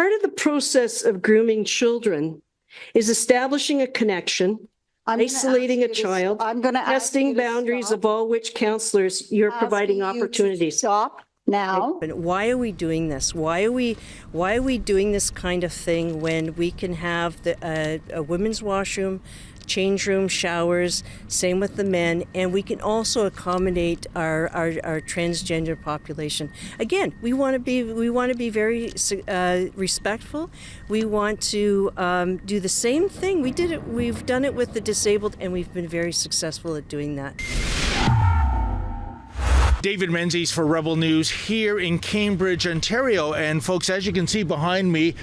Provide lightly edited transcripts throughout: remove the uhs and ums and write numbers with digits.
Part of the process of grooming children is establishing a connection, isolating a child, testing boundaries of all which counselors you're providing opportunities. Stop now. Why are we doing this? Why are we doing this kind of thing when we can have a women's washroom, change room, showers, same with the men, and we can also accommodate our transgender population. Again, we want to be very respectful. We want to do the same thing. We've done it with the disabled, and we've been very successful at doing that. David Menzies for Rebel News here in Cambridge, Ontario. And folks, as you can see behind me,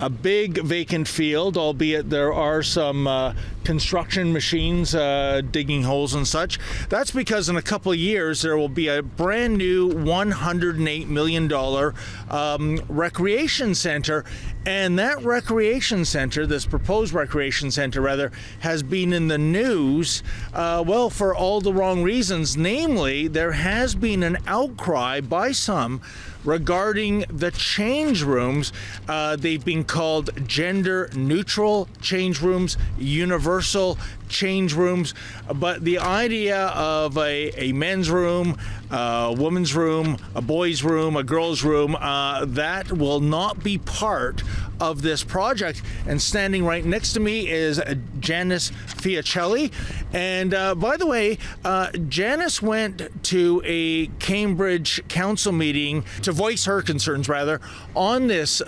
a big vacant field, albeit there are some construction machines digging holes and such. That's because in a couple of years there will be a brand new $108 million recreation center. And that recreation center, this proposed recreation center rather, has been in the news, well, for all the wrong reasons. Namely, there has been an outcry by some regarding the change rooms. They've been called gender neutral change rooms, universal change rooms, but the idea of a men's room, a woman's room, a boy's room, a girl's room, that will not be part of this project. And standing right next to me is Janice Fiacelli. And by the way, Janice went to a Cambridge council meeting to voice her concerns, rather, on this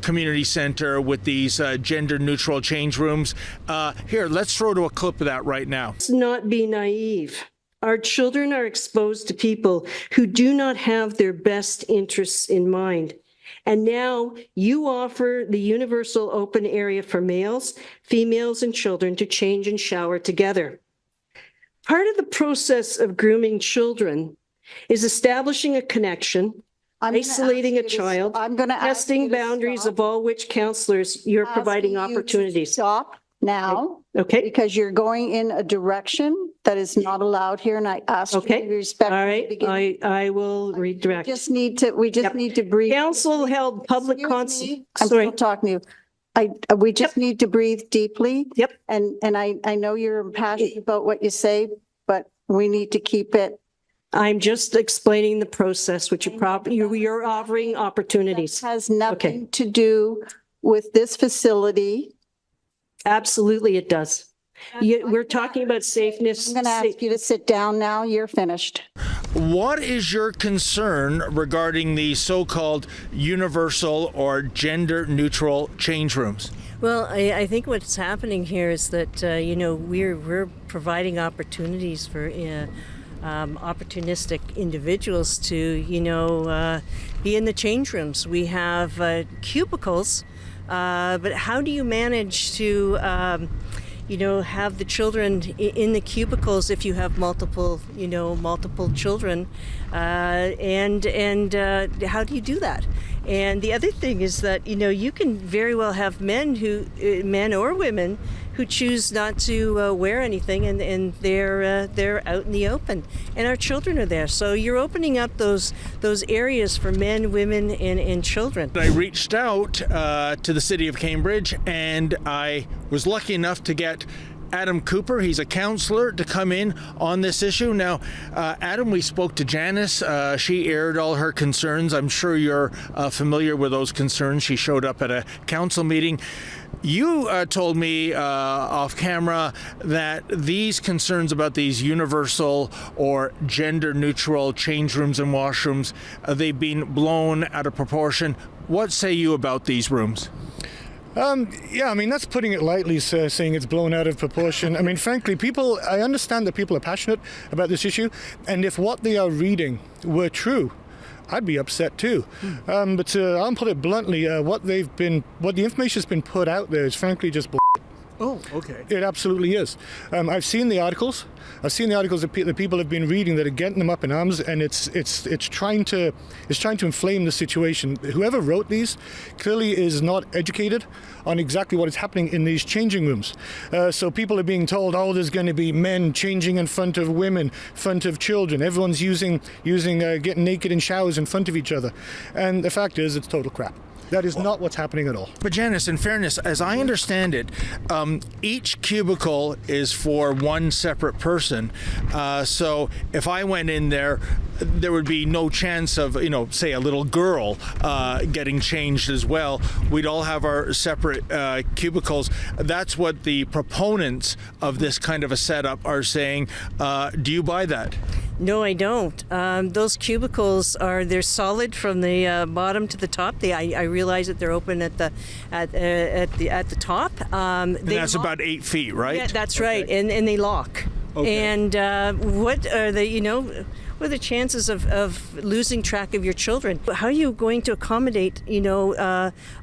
community center with these gender neutral change rooms. Here, let's throw to a clip of that right now. Let's not be naive. Our children are exposed to people who do not have their best interests in mind. And now you offer the universal open area for males, females, and children to change and shower together. Part of the process of grooming children is establishing a connection, isolating a child, testing boundaries of all which counselors you're providing opportunities. Stop now. Okay. Because you're going in a direction that is not allowed here, and I ask you to be respectful. All right, I will redirect. We just need to breathe. Council held public I'm still talking to you. We just need to breathe deeply. Yep. And I know you're passionate about what you say, but we need to keep it. I'm just explaining the process, which you're offering opportunities. That has nothing to do with this facility. Absolutely, it does. We're talking about safeness. I'm going to ask you to sit down now. You're finished. What is your concern regarding the so-called universal or gender neutral change rooms? Well, I think what's happening here is that, we're providing opportunities for opportunistic individuals to, be in the change rooms. We have cubicles, but how do you manage to, have the children in the cubicles if you have multiple children, and how do you do that? And the other thing is that, you can very well have men or women who choose not to wear anything, and they're out in the open, and our children are there. So you're opening up those areas for men, women, and children. I reached out to the city of Cambridge, and I was lucky enough to get Adam Cooper. He's a councillor to come in on this issue. Now, Adam, we spoke to Janice. She aired all her concerns. I'm sure you're familiar with those concerns. She showed up at a council meeting. You told me off camera that these concerns about these universal or gender neutral change rooms and washrooms, they've been blown out of proportion. What say you about these rooms? That's putting it lightly, saying it's blown out of proportion. I mean, frankly, I understand that people are passionate about this issue, and if what they are reading were true, I'd be upset too. But I'll put it bluntly, what the information has been put out there is frankly just bull. Oh, okay. It absolutely is. I've seen the articles. I've seen the articles that people have been reading that are getting them up in arms, and it's trying to inflame the situation. Whoever wrote these clearly is not educated on exactly what is happening in these changing rooms. So people are being told, oh, there's going to be men changing in front of women, in front of children. Everyone's using getting naked in showers in front of each other, and the fact is, it's total crap. That is not what's happening at all. But Janice, in fairness, as I understand it, each cubicle is for one separate person. So if I went in there, there would be no chance of, say a little girl getting changed as well. We'd all have our separate cubicles. That's what the proponents of this kind of a setup are saying. Do you buy that? No, I don't. Those cubicles they're solid from the bottom to the top. I realize that they're open at the top. And that's about 8 feet, right? Yeah, that's right, and they lock. Okay. And what are the what are the chances of losing track of your children? How are you going to accommodate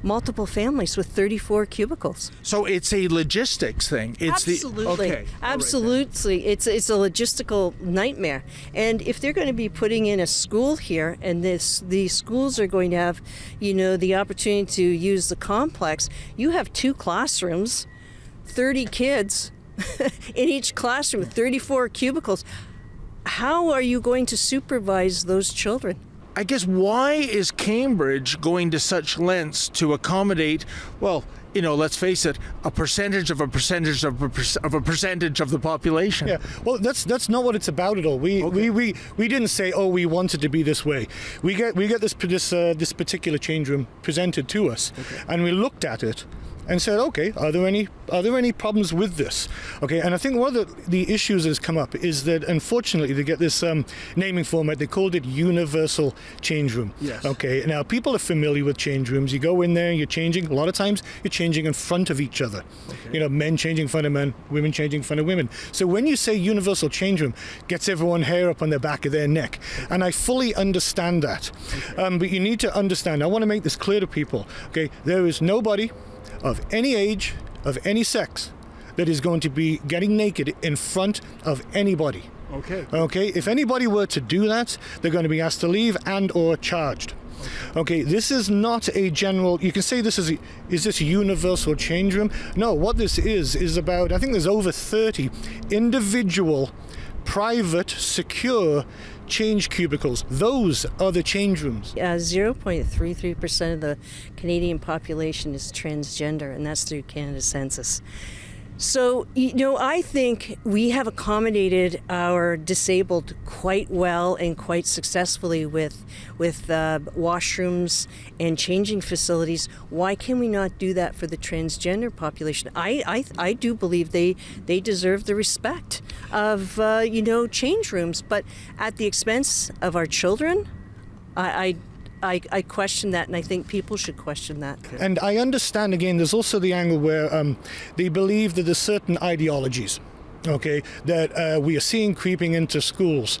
multiple families with 34 cubicles? So it's a logistics thing. It's Absolutely. Okay. Absolutely. It's a logistical nightmare. And if they're going to be putting in a school here, and the schools are going to have, the opportunity to use the complex, you have 2 classrooms, 30 kids in each classroom, 34 cubicles. How are you going to supervise those children? I guess, why is Cambridge going to such lengths to accommodate, well, let's face it, a percentage of a percentage of a percentage of the population? Yeah, well, that's not what it's about at all. We didn't say, oh, we want it to be this way. We get this particular change room presented to us, and we looked at it and said, okay, are there any problems with this? Okay, and I think one of the issues that has come up is that, unfortunately, they get this naming format. They called it universal change room. Yes. Okay, now people are familiar with change rooms. You go in there, you're changing. A lot of times, you're changing in front of each other. Okay. Men changing in front of men, women changing in front of women. So when you say universal change room, gets everyone hair up on the back of their neck, and I fully understand that. Okay. But you need to understand. I want to make this clear to people. Okay, there is nobody of any age, of any sex, that is going to be getting naked in front of anybody. Okay. If anybody were to do that, they're going to be asked to leave and or charged. Okay, this is not a general, you can say this is this a universal change room? No, what this is about, I think there's over 30 individual, private, secure change cubicles. Those are the change rooms. 0.33% of the Canadian population is transgender, and that's through Canada Census. So, I think we have accommodated our disabled quite well and quite successfully with washrooms and changing facilities. Why can we not do that for the transgender population? I do believe they deserve the respect of change rooms, but at the expense of our children, I question that, and I think people should question that. And I understand, again, there's also the angle where they believe that there's certain ideologies, okay, that we are seeing creeping into schools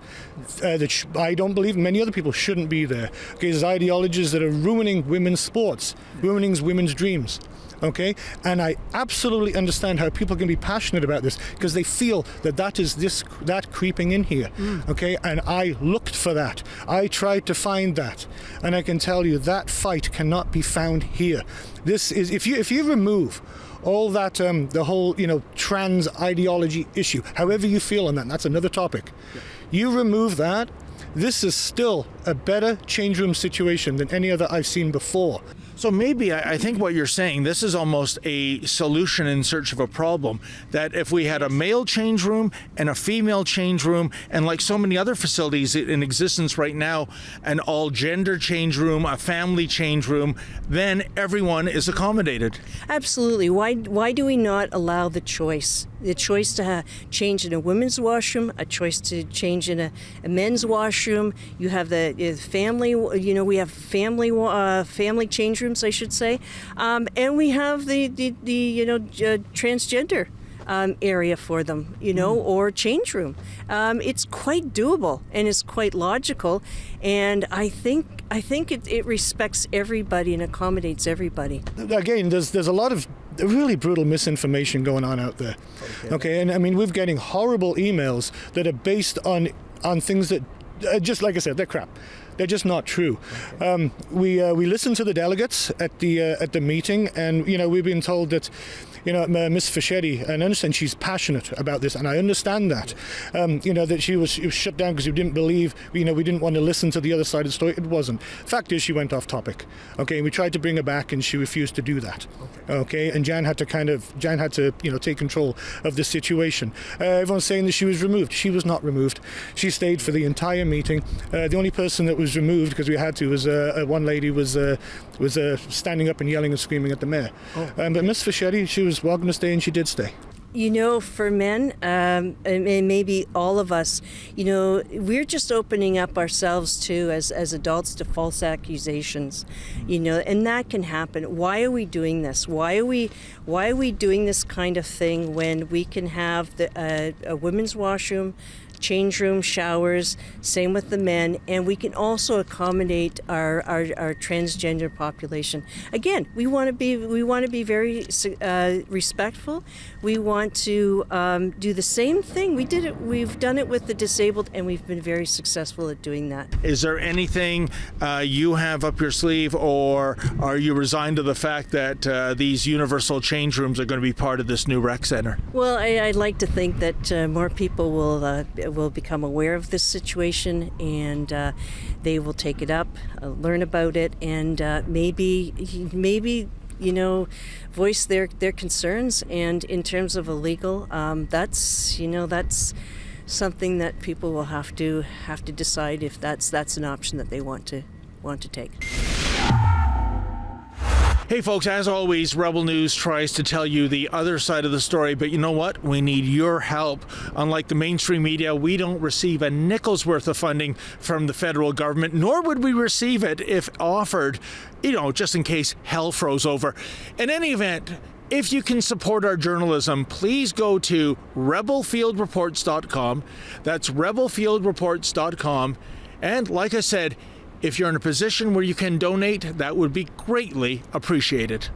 that I don't believe many other people shouldn't be there. Okay, there's ideologies that are ruining women's sports, ruining women's dreams. Okay, and I absolutely understand how people can be passionate about this because they feel that creeping in here. Okay, and I looked for that. I tried to find that, and I can tell you that fight cannot be found here. This is if you remove all that the whole trans ideology issue, however you feel on that, and that's another topic. Yeah. You remove that, this is still a better change room situation than any other I've seen before. So maybe I think what you're saying, this is almost a solution in search of a problem, that if we had a male change room and a female change room, and like so many other facilities in existence right now, an all gender change room, a family change room, then everyone is accommodated. Absolutely. Why do we not allow the choice? The choice to change in a women's washroom, a choice to change in a men's washroom. You have the family, we have family change rooms, I should say. And we have the transgender area for them, or change room. It's quite doable and it's quite logical. And I think it respects everybody and accommodates everybody. Again, there's a lot of really brutal misinformation going on out there. Okay, and I mean, we're getting horrible emails that are based on things that, just like I said, they're crap. They're just not true. We listened to the delegates at the meeting, and we've been told that Miss Fischetti, and I understand she's passionate about this, and I understand that. That she was shut down because we didn't believe, we didn't want to listen to the other side of the story. It wasn't. Fact is, she went off topic. Okay, we tried to bring her back, and she refused to do that. Okay, and Jan had to take control of the situation. Everyone's saying that she was removed. She was not removed. She stayed for the entire meeting. The only person that was removed, because we had to, was one lady was standing up and yelling and screaming at the mayor. But Miss Fischetti, she was welcome to stay, and she did stay. For men, and maybe all of us, we're just opening up ourselves too as adults to false accusations, and that can happen. Why are we doing this? Why are we doing this kind of thing when we can have a women's washroom, change room, showers, same with the men, and we can also accommodate our transgender population. Again, we want to be very respectful. We want to do the same thing. We've done it with the disabled, and we've been very successful at doing that. Is there anything you have up your sleeve, or are you resigned to the fact that these universal change rooms are going to be part of this new rec center? Well, I'd like to think that more people will become aware of this situation, and they will take it up, learn about it, and maybe voice their concerns. And in terms of illegal, that's something that people will have to decide if that's an option that they want to take. Hey folks, as always, Rebel News tries to tell you the other side of the story, but you know what? We need your help. Unlike the mainstream media, we don't receive a nickel's worth of funding from the federal government, nor would we receive it if offered, just in case hell froze over. In any event, if you can support our journalism, please go to rebelfieldreports.com. That's rebelfieldreports.com. And like I said, if you're in a position where you can donate, that would be greatly appreciated.